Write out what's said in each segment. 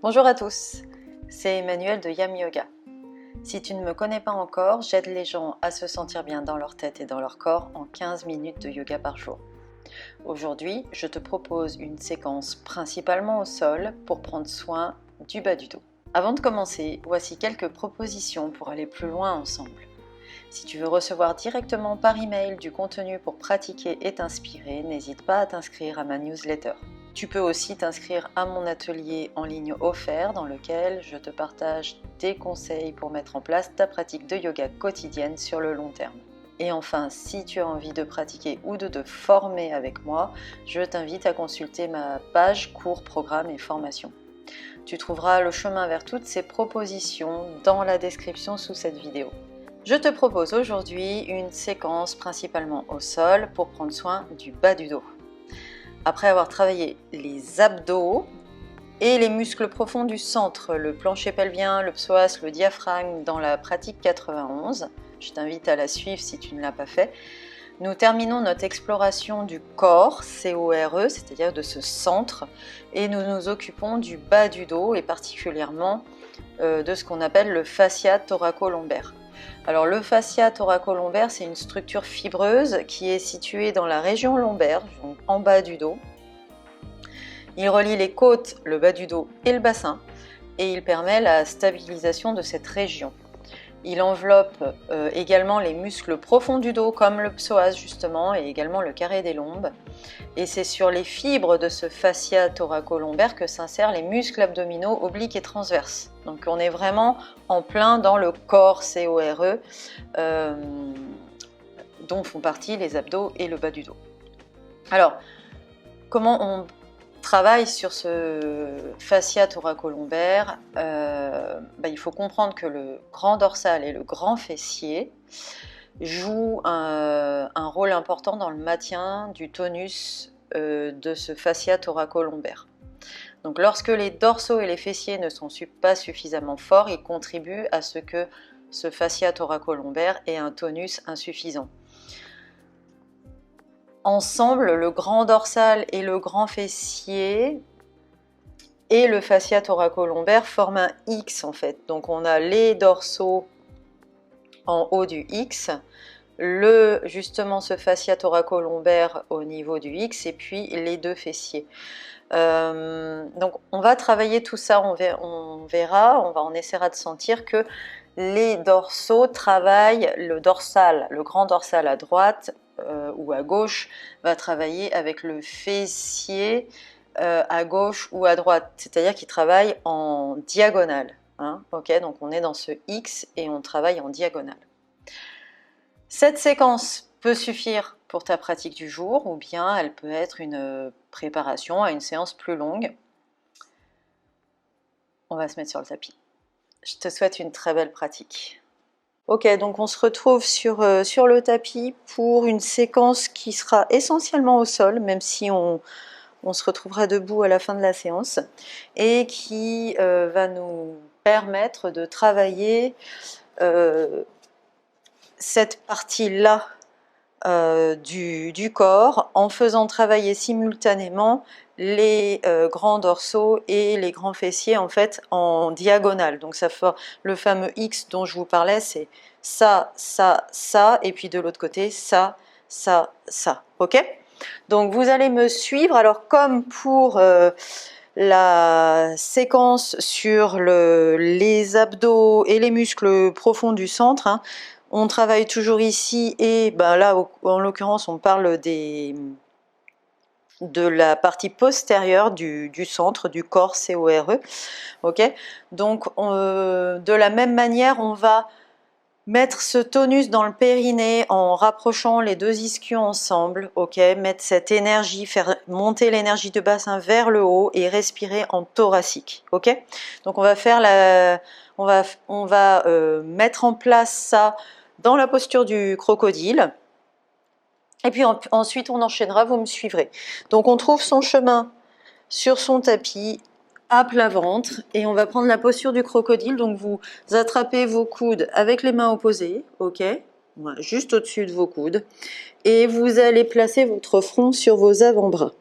Bonjour à tous, c'est Emmanuelle de Yam Yoga. Si tu ne me connais pas encore, j'aide les gens à se sentir bien dans leur tête et dans leur corps en 15 minutes de yoga par jour. Aujourd'hui, je te propose une séquence principalement au sol pour prendre soin du bas du dos. Avant de commencer, voici quelques propositions pour aller plus loin ensemble. Si tu veux recevoir directement par email du contenu pour pratiquer et t'inspirer, n'hésite pas à t'inscrire à ma newsletter. Tu peux aussi t'inscrire à mon atelier en ligne offert dans lequel je te partage des conseils pour mettre en place ta pratique de yoga quotidienne sur le long terme. Et enfin, si tu as envie de pratiquer ou de te former avec moi, je t'invite à consulter ma page cours, programme et formation. Tu trouveras le chemin vers toutes ces propositions dans la description sous cette vidéo. Je te propose aujourd'hui une séquence principalement au sol pour prendre soin du bas du dos. Après avoir travaillé les abdos et les muscles profonds du centre, le plancher pelvien, le psoas, le diaphragme dans la pratique 91, je t'invite à la suivre si tu ne l'as pas fait, nous terminons notre exploration du corps, C-O-R-E, c'est-à-dire de ce centre, et nous nous occupons du bas du dos et particulièrement de ce qu'on appelle le fascia thoraco-lombaire. Alors le fascia thoraco-lombaire, c'est une structure fibreuse qui est située dans la région lombaire, donc en bas du dos. Il relie les côtes, le bas du dos et le bassin et il permet la stabilisation de cette région. Il enveloppe également les muscles profonds du dos comme le psoas justement et également le carré des lombes. Et c'est sur les fibres de ce fascia thoraco-lombaire que s'insèrent les muscles abdominaux obliques et transverses. Donc on est vraiment en plein dans le corps C-O-R-E dont font partie les abdos et le bas du dos. Alors, comment on travaille sur ce fascia thoraco-lombaire? Il faut comprendre que le grand dorsal et le grand fessier jouent un rôle important dans le maintien du tonus de ce fascia thoraco-lombaire. Donc lorsque les dorsaux et les fessiers ne sont pas suffisamment forts, ils contribuent à ce que ce fascia thoraco-lombaire ait un tonus insuffisant. Ensemble, le grand dorsal et le grand fessier et le fascia thoraco-lombaire forment un X en fait. Donc on a les dorsaux en haut du X, justement ce fascia thoraco-lombaire au niveau du X et puis les deux fessiers. Donc on va travailler tout ça, on essaiera de sentir que les dorsaux travaillent, le grand dorsal à droite ou à gauche va travailler avec le fessier à gauche ou à droite, c'est-à-dire qu'il travaille en diagonale. Ok, donc on est dans ce X et on travaille en diagonale. Cette séquence peut suffire pour ta pratique du jour ou bien elle peut être une préparation à une séance plus longue. On va se mettre sur le tapis. Je te souhaite une très belle pratique. Ok, donc on se retrouve sur le tapis pour une séquence qui sera essentiellement au sol, même si on se retrouvera debout à la fin de la séance, et qui va nous permettre de travailler cette partie-là du corps en faisant travailler simultanément les grands dorsaux et les grands fessiers en fait en diagonale. Donc ça fait le fameux X dont je vous parlais, c'est ça, ça, ça, et puis de l'autre côté ça, ça, ça. Ok? Donc vous allez me suivre. Alors comme pour la séquence sur les abdos et les muscles profonds du centre, on travaille toujours ici et là en l'occurrence on parle de la partie postérieure du centre du corps C-O-R-E. Ok, donc de la même manière on va mettre ce tonus dans le périnée en rapprochant les deux ischions ensemble, ok, mettre cette énergie, faire monter l'énergie de bassin vers le haut et respirer en thoracique, ok. Donc on va faire on va mettre en place ça dans la posture du crocodile. Et puis ensuite on enchaînera, vous me suivrez. Donc on trouve son chemin sur son tapis à plat ventre et on va prendre la posture du crocodile. Donc vous attrapez vos coudes avec les mains opposées, ok, voilà, juste au-dessus de vos coudes, et vous allez placer votre front sur vos avant-bras.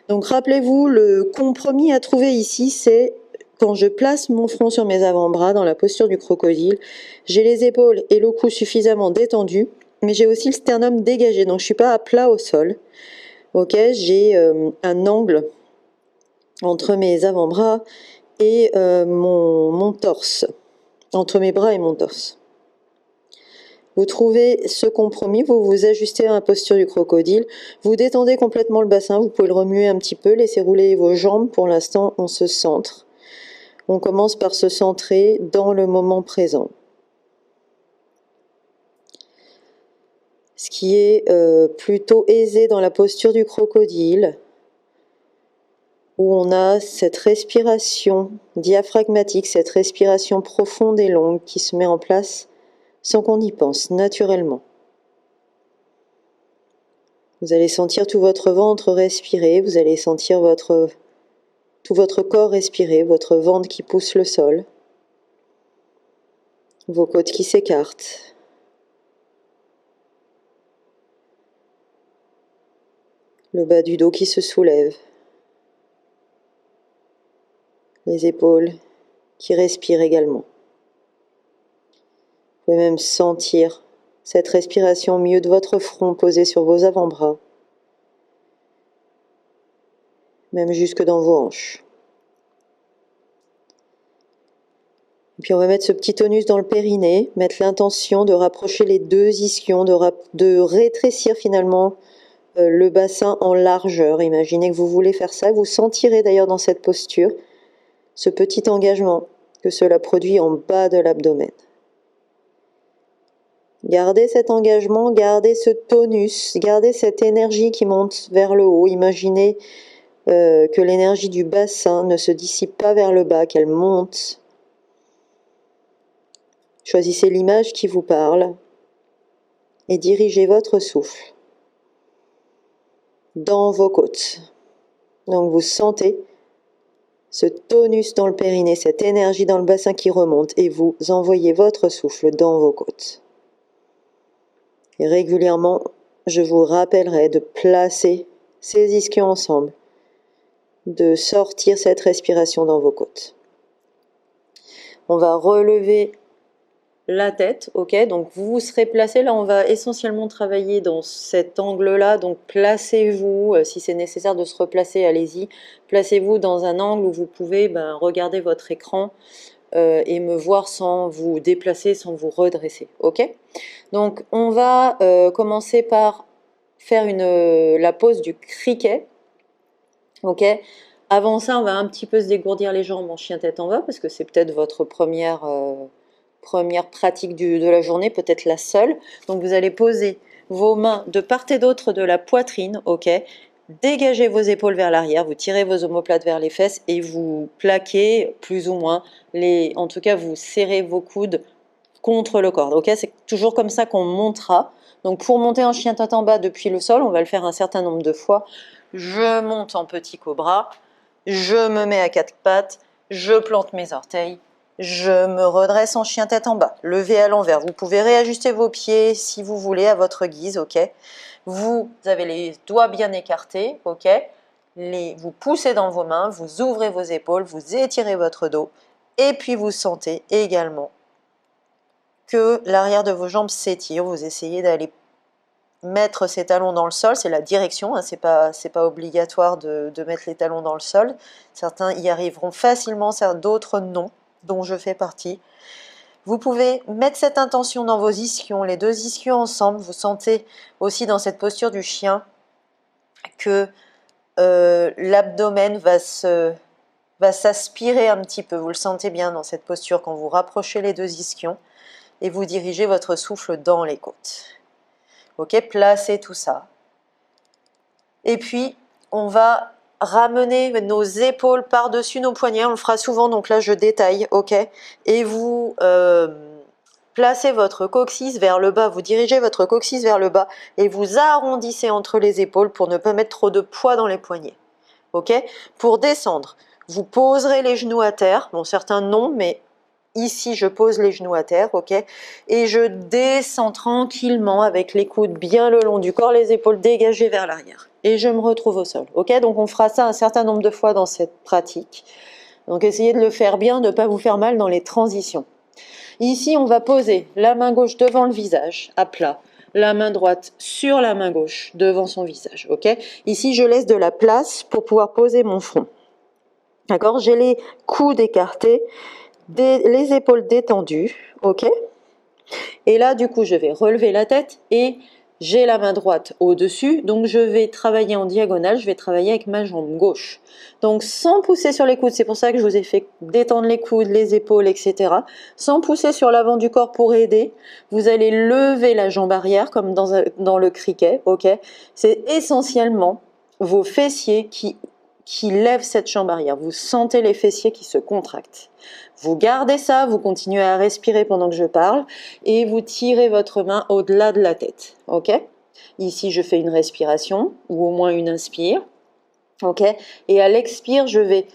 Donc rappelez-vous, le compromis à trouver ici, c'est quand je place mon front sur mes avant-bras dans la posture du crocodile, j'ai les épaules et le cou suffisamment détendus, mais j'ai aussi le sternum dégagé, donc je ne suis pas à plat au sol. Ok, j'ai un angle entre mes avant-bras et mon torse, entre mes bras et mon torse. Vous trouvez ce compromis, vous vous ajustez à la posture du crocodile, vous détendez complètement le bassin, vous pouvez le remuer un petit peu, laissez rouler vos jambes, pour l'instant on se centre. On commence par se centrer dans le moment présent. Ce qui est plutôt aisé dans la posture du crocodile, où on a cette respiration diaphragmatique, cette respiration profonde et longue qui se met en place sans qu'on y pense, naturellement. Vous allez sentir tout votre ventre respirer, vous allez sentir tout votre corps respirer, votre ventre qui pousse le sol, vos côtes qui s'écartent. Le bas du dos qui se soulève. Les épaules qui respirent également. Vous pouvez même sentir cette respiration au milieu de votre front posé sur vos avant-bras, même jusque dans vos hanches. Et puis on va mettre ce petit tonus dans le périnée, mettre l'intention de rapprocher les deux ischions, de rétrécir finalement le bassin en largeur. Imaginez que vous voulez faire ça, vous sentirez d'ailleurs dans cette posture ce petit engagement que cela produit en bas de l'abdomen. Gardez cet engagement, gardez ce tonus, gardez cette énergie qui monte vers le haut. Imaginez que l'énergie du bassin ne se dissipe pas vers le bas, qu'elle monte. Choisissez l'image qui vous parle et dirigez votre souffle dans vos côtes. Donc vous sentez ce tonus dans le périnée, cette énergie dans le bassin qui remonte et vous envoyez votre souffle dans vos côtes. Et régulièrement, je vous rappellerai de placer ces ischions ensemble, de sortir cette respiration dans vos côtes. On va relever la tête, ok, donc vous serez placé, là on va essentiellement travailler dans cet angle-là, donc placez-vous, si c'est nécessaire de se replacer, allez-y, placez-vous dans un angle où vous pouvez regarder votre écran et me voir sans vous déplacer, sans vous redresser, ok. Donc on va commencer par faire la pose du criquet, ok. Avant ça, on va un petit peu se dégourdir les jambes en chien tête en bas, parce que c'est peut-être votre première pratique de la journée, peut-être la seule. Donc vous allez poser vos mains de part et d'autre de la poitrine, ok. Dégagez vos épaules vers l'arrière, vous tirez vos omoplates vers les fesses et vous plaquez plus ou moins, en tout cas vous serrez vos coudes contre le corps, ok. C'est toujours comme ça qu'on montera. Donc pour monter en chien tête en bas depuis le sol, on va le faire un certain nombre de fois. Je monte en petit cobra, je me mets à quatre pattes, je plante mes orteils, je me redresse en chien tête en bas, levé à l'envers. Vous pouvez réajuster vos pieds si vous voulez à votre guise, ok. Vous avez les doigts bien écartés, ok. Vous poussez dans vos mains, vous ouvrez vos épaules, vous étirez votre dos et puis vous sentez également que l'arrière de vos jambes s'étire. Vous essayez d'aller mettre ses talons dans le sol, c'est la direction, hein, c'est pas obligatoire de mettre les talons dans le sol. Certains y arriveront facilement, d'autres non, dont je fais partie. Vous pouvez mettre cette intention dans vos ischions, les deux ischions ensemble. Vous sentez aussi dans cette posture du chien que l'abdomen va s'aspirer un petit peu. Vous le sentez bien dans cette posture quand vous rapprochez les deux ischions et vous dirigez votre souffle dans les côtes. Ok, placez tout ça. Et puis, on va ramener nos épaules par-dessus nos poignets. On le fera souvent, donc là, je détaille, ok. Et vous placez votre coccyx vers le bas. Vous dirigez votre coccyx vers le bas et vous arrondissez entre les épaules pour ne pas mettre trop de poids dans les poignets. Ok. Pour descendre, vous poserez les genoux à terre. Bon, certains non, mais ici, je pose les genoux à terre, ok, et je descends tranquillement avec les coudes bien le long du corps, les épaules dégagées vers l'arrière. Et je me retrouve au sol, ok. Donc on fera ça un certain nombre de fois dans cette pratique. Donc essayez de le faire bien, de ne pas vous faire mal dans les transitions. Ici, on va poser la main gauche devant le visage, à plat. La main droite sur la main gauche, devant son visage, ok? Ici, je laisse de la place pour pouvoir poser mon front. D'accord? J'ai les coudes écartés, les épaules détendues, ok? Et là, du coup, je vais relever la tête et j'ai la main droite au-dessus, donc je vais travailler en diagonale, je vais travailler avec ma jambe gauche. Donc sans pousser sur les coudes, c'est pour ça que je vous ai fait détendre les coudes, les épaules, etc. Sans pousser sur l'avant du corps pour aider, vous allez lever la jambe arrière comme dans le cricket, ok? C'est essentiellement vos fessiers qui lèvent cette jambe arrière. Vous sentez les fessiers qui se contractent. Vous gardez ça, vous continuez à respirer pendant que je parle et vous tirez votre main au-delà de la tête, ok? Ici, je fais une respiration ou au moins une inspire, ok? Et à l'expire, je vais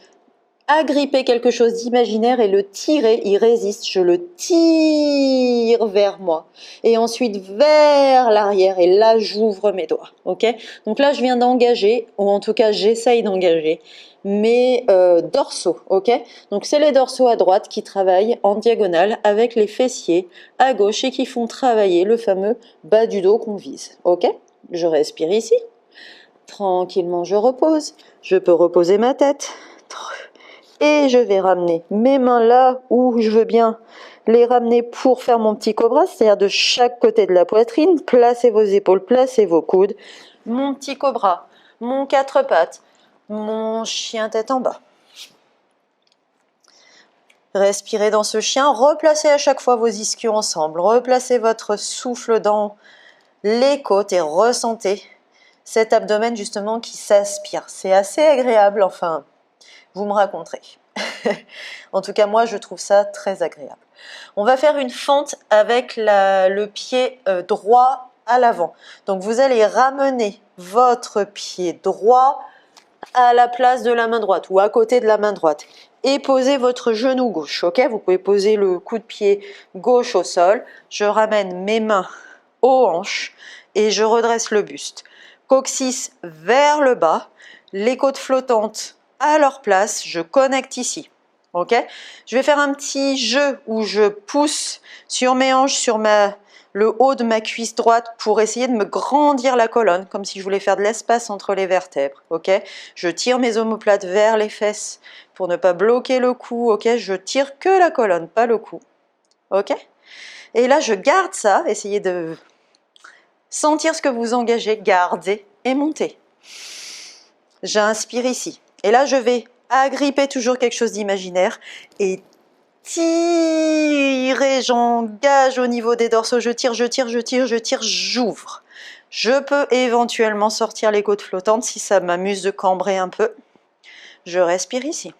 agripper quelque chose d'imaginaire et le tirer, il résiste, je le tire vers moi et ensuite vers l'arrière et là, j'ouvre mes doigts, ok? Donc là, je viens d'engager, ou en tout cas, j'essaye d'engager mes dorsaux, ok? Donc c'est les dorsaux à droite qui travaillent en diagonale avec les fessiers à gauche et qui font travailler le fameux bas du dos qu'on vise, ok? Je respire ici, tranquillement je repose, je peux reposer ma tête et je vais ramener mes mains là où je veux bien les ramener pour faire mon petit cobra, c'est-à-dire de chaque côté de la poitrine, placez vos épaules, placez vos coudes, mon petit cobra, mon quatre pattes, mon chien tête en bas. Respirez dans ce chien, replacez à chaque fois vos ischios ensemble, replacez votre souffle dans les côtes et ressentez cet abdomen justement qui s'aspire. C'est assez agréable, enfin, vous me raconterez. En tout cas, moi, je trouve ça très agréable. On va faire une fente avec le pied droit à l'avant. Donc, vous allez ramener votre pied droit à la place de la main droite ou à côté de la main droite et posez votre genou gauche, ok? Vous pouvez poser le coup de pied gauche au sol. Je ramène mes mains aux hanches et je redresse le buste. Coccyx vers le bas, les côtes flottantes à leur place, je connecte ici. Ok? Je vais faire un petit jeu où je pousse sur mes hanches, sur le haut de ma cuisse droite pour essayer de me grandir la colonne, comme si je voulais faire de l'espace entre les vertèbres. Ok? Je tire mes omoplates vers les fesses pour ne pas bloquer le cou. Ok? Je tire que la colonne, pas le cou. Ok? Et là, je garde ça. Essayez de sentir ce que vous engagez, gardez et montez. J'inspire ici. Et là, je vais agripper toujours quelque chose d'imaginaire et tirer, j'engage au niveau des dorsaux, je tire, je tire, je tire, je tire, j'ouvre. Je peux éventuellement sortir les côtes flottantes si ça m'amuse de cambrer un peu. Je respire ici.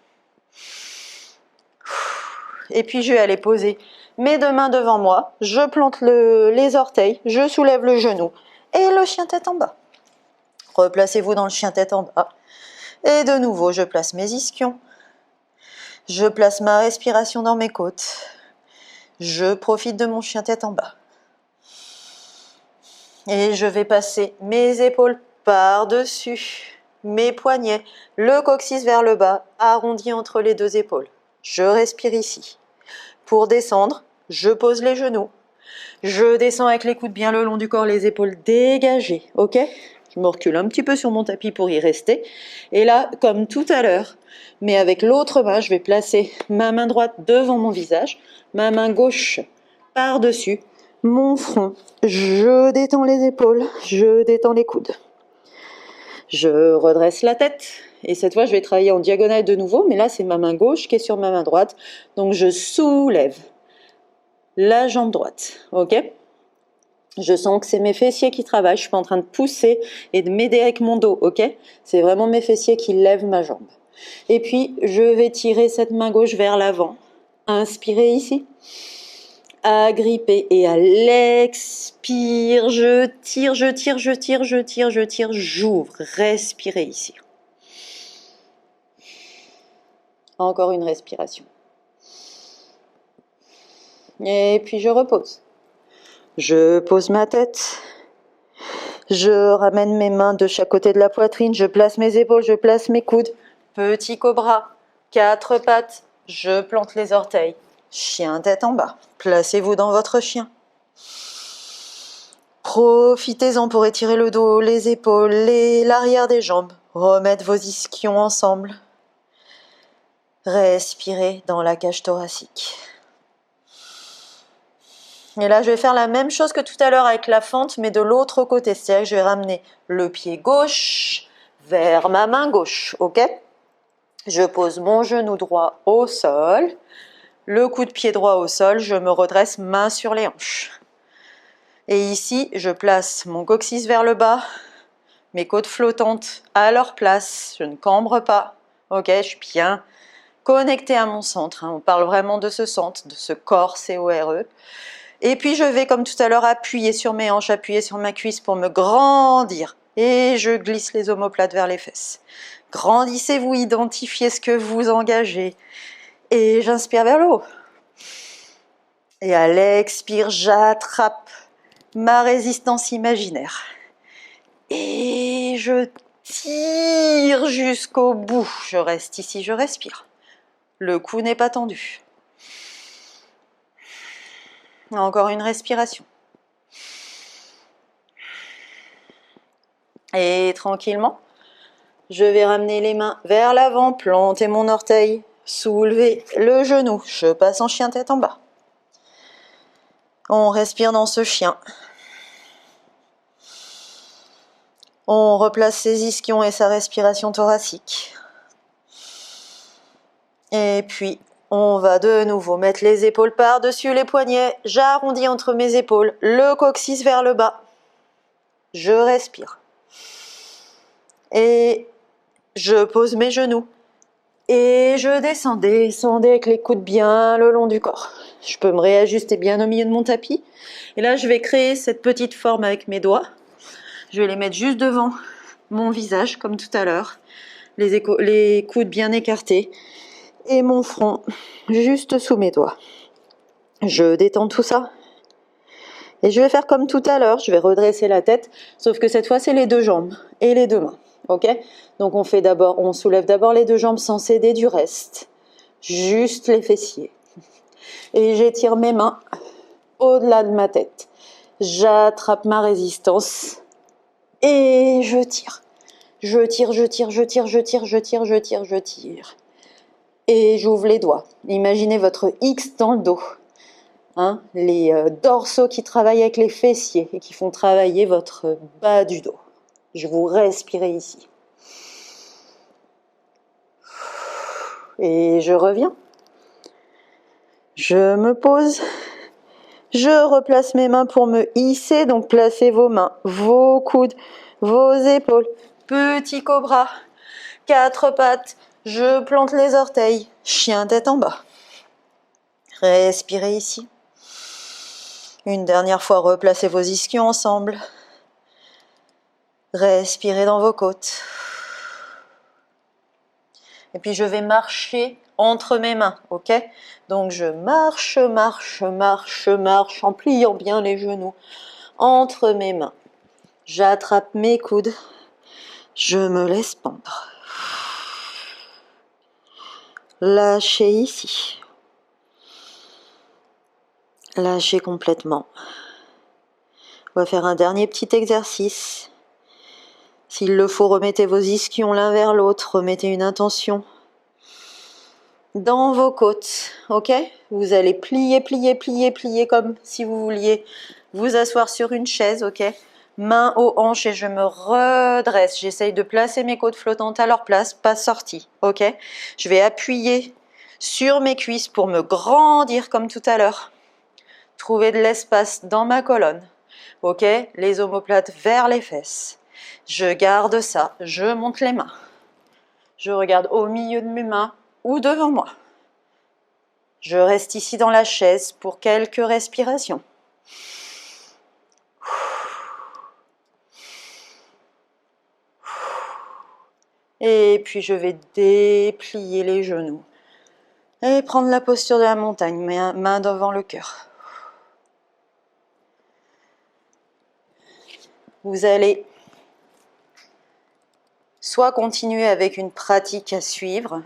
Et puis je vais aller poser mes deux mains devant moi, je plante les orteils, je soulève le genou et le chien tête en bas. Replacez-vous dans le chien tête en bas. Et de nouveau, je place mes ischions. Je place ma respiration dans mes côtes. Je profite de mon chien tête en bas. Et je vais passer mes épaules par-dessus mes poignets, le coccyx vers le bas, arrondi entre les deux épaules. Je respire ici. Pour descendre, je pose les genoux. Je descends avec les coudes bien le long du corps, les épaules dégagées, ok? Je me recule un petit peu sur mon tapis pour y rester. Et là, comme tout à l'heure, mais avec l'autre main, je vais placer ma main droite devant mon visage, ma main gauche par-dessus mon front. Je détends les épaules, je détends les coudes. Je redresse la tête. Et cette fois, je vais travailler en diagonale de nouveau, mais là, c'est ma main gauche qui est sur ma main droite. Donc, je soulève la jambe droite, ok? Je sens que c'est mes fessiers qui travaillent, je suis pas en train de pousser et de m'aider avec mon dos, ok? C'est vraiment mes fessiers qui lèvent ma jambe. Et puis, je vais tirer cette main gauche vers l'avant. Inspirez ici. Agripper et à l'expire, je tire, je tire, je tire, je tire, je tire, j'ouvre. Respirez ici. Encore une respiration. Et puis je repose. Je pose ma tête. Je ramène mes mains de chaque côté de la poitrine. Je place mes épaules, je place mes coudes. Petit cobra. 4 pattes, je plante les orteils. Chien tête en bas. Placez-vous dans votre chien. Profitez-en pour étirer le dos, les épaules, l'arrière des jambes. Remettre vos ischions ensemble. Respirez dans la cage thoracique. Et là, je vais faire la même chose que tout à l'heure avec la fente, mais de l'autre côté. C'est-à-dire que je vais ramener le pied gauche vers ma main gauche, ok? Je pose mon genou droit au sol. Le coup de pied droit au sol, je me redresse main sur les hanches. Et ici, je place mon coccyx vers le bas, mes côtes flottantes à leur place. Je ne cambre pas, ok? Je suis bien connectée à mon centre. On parle vraiment de ce centre, de ce corps C-O-R-E. Et puis je vais, comme tout à l'heure, appuyer sur mes hanches, appuyer sur ma cuisse pour me grandir. Et je glisse les omoplates vers les fesses. Grandissez-vous, identifiez ce que vous engagez. Et j'inspire vers le haut. Et à l'expire, j'attrape ma résistance imaginaire. Et je tire jusqu'au bout. Je reste ici, je respire. Le cou n'est pas tendu. Encore une respiration. Et tranquillement, je vais ramener les mains vers l'avant, planter mon orteil, soulever le genou. Je passe en chien tête en bas. On respire dans ce chien. On replace ses ischions et sa respiration thoracique. Et puis, on va de nouveau mettre les épaules par-dessus les poignets. J'arrondis entre mes épaules, le coccyx vers le bas. Je respire. Et je pose mes genoux. Et je descendez avec les coudes bien le long du corps. Je peux me réajuster bien au milieu de mon tapis. Et là, je vais créer cette petite forme avec mes doigts. Je vais les mettre juste devant mon visage, comme tout à l'heure. Les coudes bien écartés. Et mon front juste sous mes doigts. Je détends tout ça. Et je vais faire comme tout à l'heure. Je vais redresser la tête. Sauf que cette fois, c'est les deux jambes et les deux mains. Ok? Donc on soulève d'abord les deux jambes sans céder du reste. Juste les fessiers. Et j'étire mes mains au-delà de ma tête. J'attrape ma résistance et je tire. Je tire. Et j'ouvre les doigts. Imaginez votre X dans le dos. Les dorsaux qui travaillent avec les fessiers et qui font travailler votre bas du dos. Je vous respirez ici. Et je reviens. Je me pose. Je replace mes mains pour me hisser. Donc placez vos mains, vos coudes, vos épaules. Petit cobra. 4 pattes. Je plante les orteils. Chien tête en bas. Respirez ici. Une dernière fois, replacez vos ischions ensemble. Respirez dans vos côtes. Et puis je vais marcher entre mes mains, ok? Donc je marche en pliant bien les genoux entre mes mains. J'attrape mes coudes. Je me laisse pendre. Lâchez ici. Lâchez complètement. On va faire un dernier petit exercice. S'il le faut, remettez vos ischions l'un vers l'autre, remettez une intention dans vos côtes, ok? Vous allez plier comme si vous vouliez vous asseoir sur une chaise, ok? Main aux hanches et je me redresse. J'essaye de placer mes côtes flottantes à leur place, pas sorties, ok? Je vais appuyer sur mes cuisses pour me grandir comme tout à l'heure. Trouver de l'espace dans ma colonne, ok? Les omoplates vers les fesses. Je garde ça, je monte les mains. Je regarde au milieu de mes mains ou devant moi. Je reste ici dans la chaise pour quelques respirations. Et puis je vais déplier les genoux et prendre la posture de la montagne, main devant le cœur. Vous allez soit continuer avec une pratique à suivre,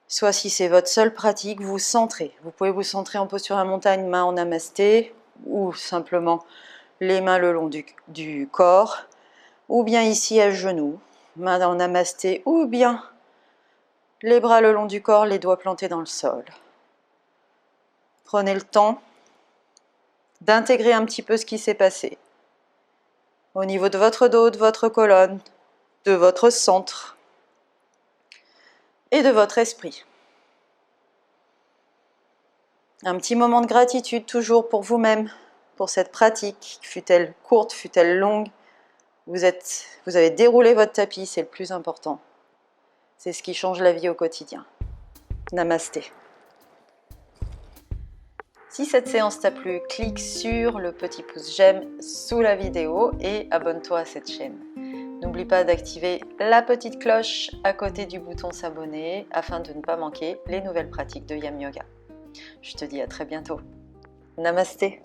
soit si c'est votre seule pratique, vous centrez. Vous pouvez vous centrer en posture à montagne, main en namasté, ou simplement les mains le long du corps, ou bien ici à genoux, main en namasté, ou bien les bras le long du corps, les doigts plantés dans le sol. Prenez le temps d'intégrer un petit peu ce qui s'est passé au niveau de votre dos, de votre colonne, de votre centre et de votre esprit. Un petit moment de gratitude toujours pour vous-même, pour cette pratique, fût-elle courte, fût-elle longue. Vous avez déroulé votre tapis, c'est le plus important. C'est ce qui change la vie au quotidien. Namasté. Si cette séance t'a plu, clique sur le petit pouce j'aime sous la vidéo et abonne-toi à cette chaîne. N'oublie pas d'activer la petite cloche à côté du bouton s'abonner afin de ne pas manquer les nouvelles pratiques de Yam Yoga. Je te dis à très bientôt. Namasté.